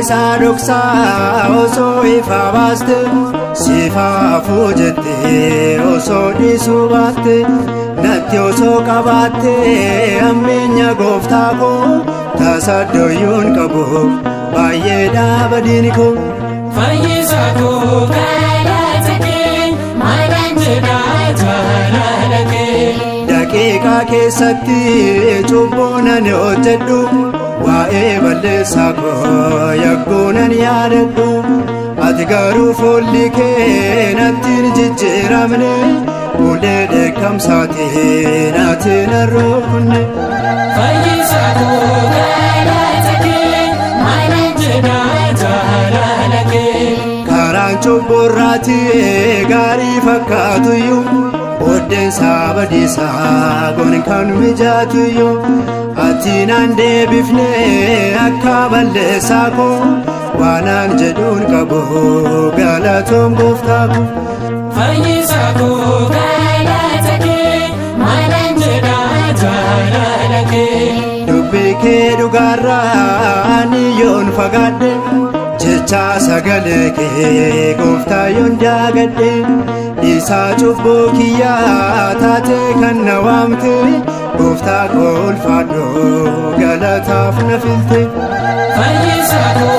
Sadoksa oso ifa baste sifa fujete oso disubate natti oso qabate ammenya goftako tasaddoyun qabo baay'eedha badiniko fayyisako galatake maalan jedha jaalalake daqiiqa keessatti cubbuunan hojjedhu waa'ee balleessaa koo yakkuunan yaadadhu ati garuu fuulli kee natti hin jijjiiramne fuullee dheekkamsaatiin ati hin arroofne fayyisaa koo galatake maalan jedha jaalalake karaan cubburraati gaarii fakkaatuyyuu booddeessaa badiisaa gon kan mijaatuyyuu ati naan deebifne akka balleessaa koo waanaan jedhuun qabu galatoom gooftaa koo fayyisaa koo galatake maalan jedha jaalalake dubbii kee dhugaarraa ani yoon fagaadhe jecha sagalee kee gooftaa yoon daagadhe isaa cubbuu kiyyaa taate kan na waamte gooftaa koo ulfaadhoo galataaf na filte fayyisaa koo